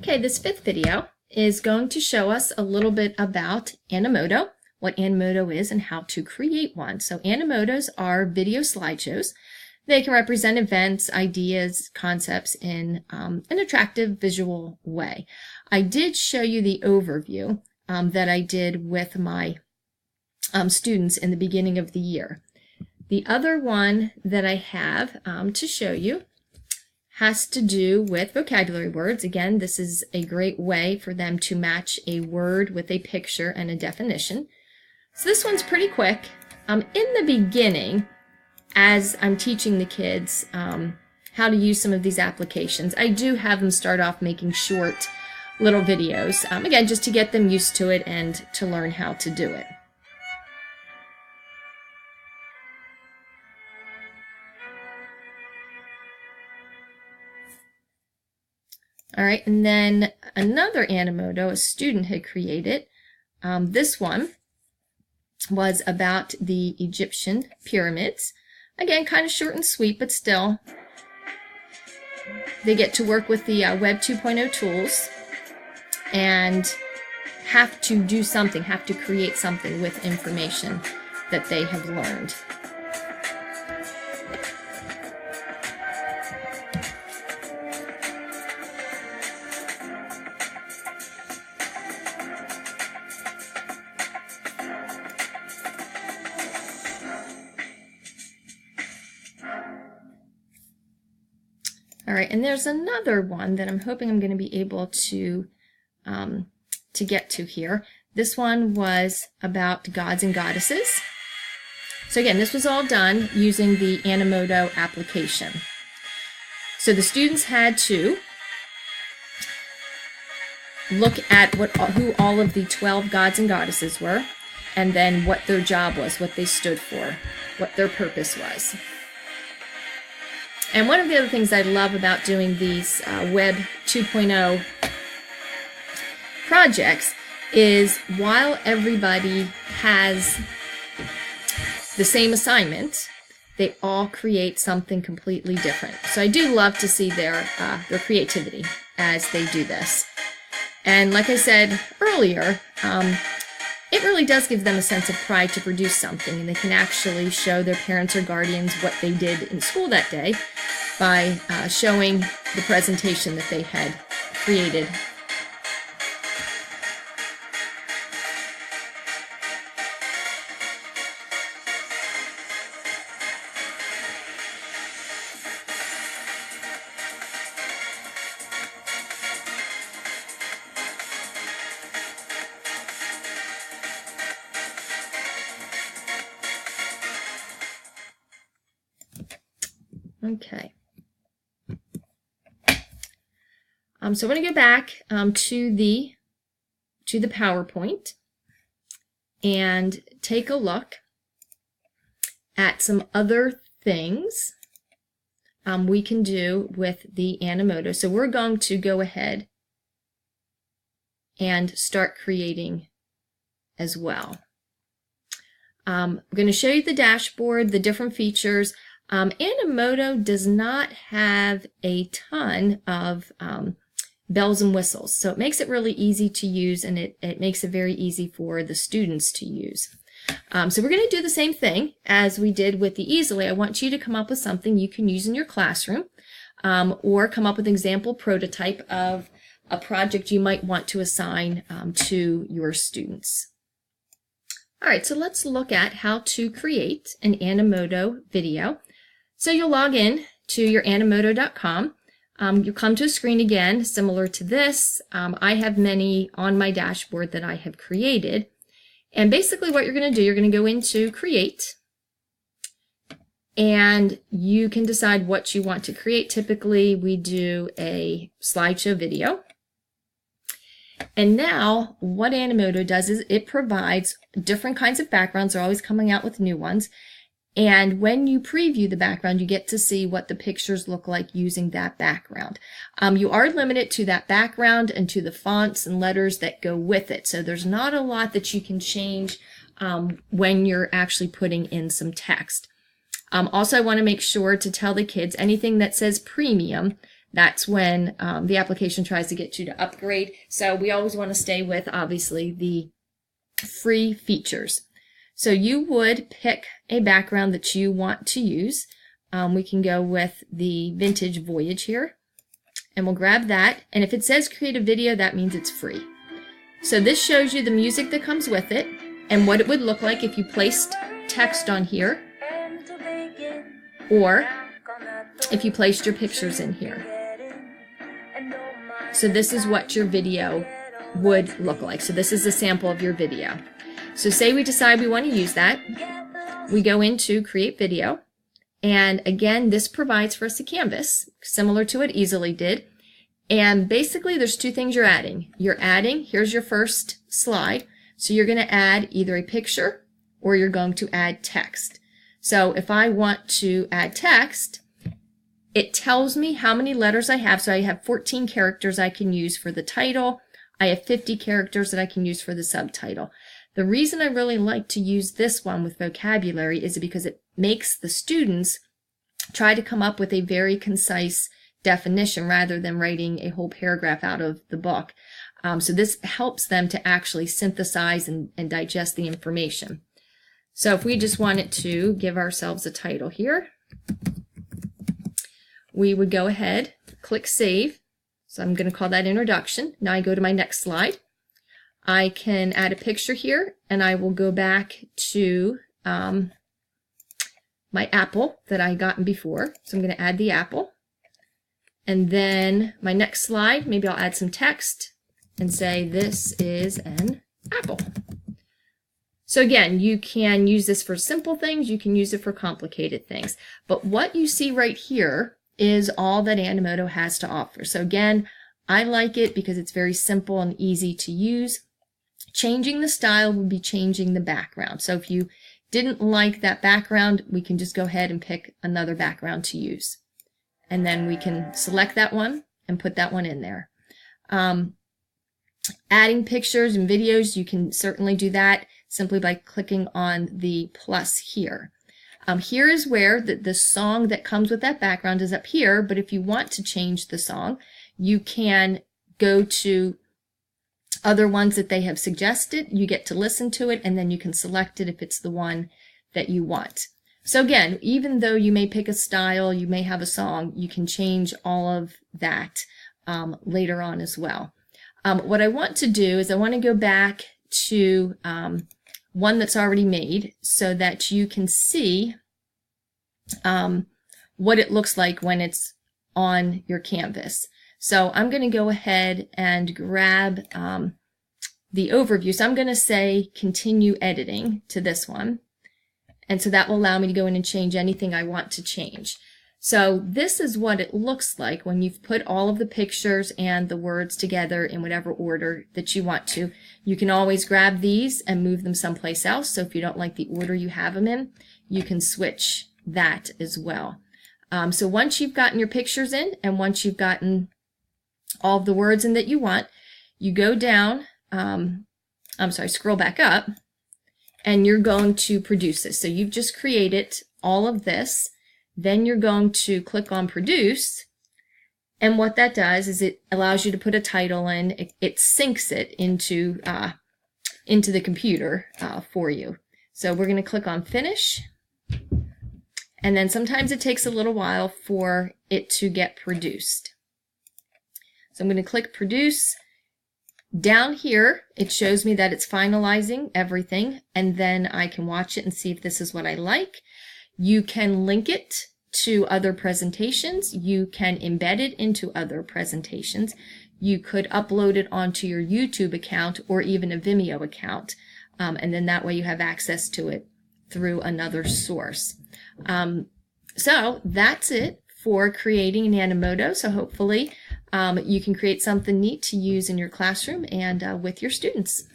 Okay, this fifth video is going to show us a little bit about Animoto, what Animoto is, and how to create one. So Animotos are video slideshows. They can represent events, ideas, concepts in an attractive visual way. I did show you the overview that I did with my students in the beginning of the year. The other one that I have to show you has to do with vocabulary words. Again, this is a great way for them to match a word with a picture and a definition. So this one's pretty quick. In the beginning, as I'm teaching the kids how to use some of these applications, I do have them start off making short little videos, again, just to get them used to it and to learn how to do it. All right, and then another Animoto a student had created. This one was about the Egyptian pyramids. Again, kind of short and sweet, but still, they get to work with the Web 2.0 tools and have to do something, have to create something with information that they have learned. All right, and there's another one that I'm hoping I'm going to be able to get to here. This one was about gods and goddesses. So again, this was all done using the Animoto application. So the students had to look at who all of the 12 gods and goddesses were, and then what their job was, what they stood for, what their purpose was. And one of the other things I love about doing these Web 2.0 projects is while everybody has the same assignment, they all create something completely different. So I do love to see their creativity as they do this. And like I said earlier, it really does give them a sense of pride to produce something, and they can actually show their parents or guardians what they did in school that day by showing the presentation that they had created. Okay. So I'm going to go back to the PowerPoint and take a look at some other things we can do with the Animoto. So we're going to go ahead and start creating as well. I'm going to show you the dashboard, the different features. Animoto does not have a ton of bells and whistles, so it makes it really easy to use, and it makes it very easy for the students to use. So we're going to do the same thing as we did with the Easily. I want you to come up with something you can use in your classroom, or come up with an example prototype of a project you might want to assign to your students. All right, so let's look at how to create an Animoto video. So you'll log in to your Animoto.com. You'll come to a screen again similar to this. I have many on my dashboard that I have created. And basically what you're going to do, you're going to go into Create, and you can decide what you want to create. Typically we do a slideshow video. And now what Animoto does is it provides different kinds of backgrounds. They're always coming out with new ones. And when you preview the background, you get to see what the pictures look like using that background. You are limited to that background and to the fonts and letters that go with it. So there's not a lot that you can change when you're actually putting in some text. Also, I want to make sure to tell the kids anything that says premium, that's when the application tries to get you to upgrade. So we always want to stay with, obviously, the free features. So you would pick a background that you want to use. We can go with the Vintage Voyage here, and we'll grab that. And if it says create a video, that means it's free. So this shows you the music that comes with it and what it would look like if you placed text on here, or if you placed your pictures in here. So this is what your video would look like. So this is a sample of your video. So say we decide we want to use that. We go into Create Video. And again, this provides for us a canvas, similar to what Easily did. And basically, there's two things you're adding. Here's your first slide. So you're going to add either a picture or you're going to add text. So if I want to add text, it tells me how many letters I have. So I have 14 characters I can use for the title. I have 50 characters that I can use for the subtitle. The reason I really like to use this one with vocabulary is because it makes the students try to come up with a very concise definition rather than writing a whole paragraph out of the book. So this helps them to actually synthesize and digest the information. So if we just wanted to give ourselves a title here, we would go ahead, click Save. So I'm going to call that Introduction. Now I go to my next slide. I can add a picture here, and I will go back to my apple that I gotten before. So I'm going to add the apple. And then my next slide, maybe I'll add some text and say this is an apple. So again, you can use this for simple things, you can use it for complicated things. But what you see right here is all that Animoto has to offer. So again, I like it because it's very simple and easy to use. Changing the style would be changing the background. So if you didn't like that background, we can just go ahead and pick another background to use. And then we can select that one and put that one in there. Adding pictures and videos, you can certainly do that simply by clicking on the plus here. Here is where the song that comes with that background is up here, but if you want to change the song, you can go to other ones that they have suggested. You get to listen to it, and then you can select it if it's the one that you want. So again, even though you may pick a style, you may have a song, you can change all of that later on as well. What I want to do is I want to go back to one that's already made so that you can see what it looks like when it's on your canvas. So I'm going to go ahead and grab the overview. So I'm going to say continue editing to this one. And so that will allow me to go in and change anything I want to change. So this is what it looks like when you've put all of the pictures and the words together in whatever order that you want to. You can always grab these and move them someplace else. So if you don't like the order you have them in, you can switch that as well. So once you've gotten your pictures in and once you've gotten all of the words in that you want, you go down, scroll back up, and you're going to produce this. So you've just created all of this. Then you're going to click on Produce, and what that does is it allows you to put a title in. It syncs it into the computer for you. So we're going to click on Finish, and then sometimes it takes a little while for it to get produced. So I'm going to click Produce. Down here, it shows me that it's finalizing everything, and then I can watch it and see if this is what I like. You can link it to other presentations. You can embed it into other presentations. You could upload it onto your YouTube account or even a Vimeo account, and then that way you have access to it through another source. So that's it for creating an Animoto. So hopefully you can create something neat to use in your classroom and with your students.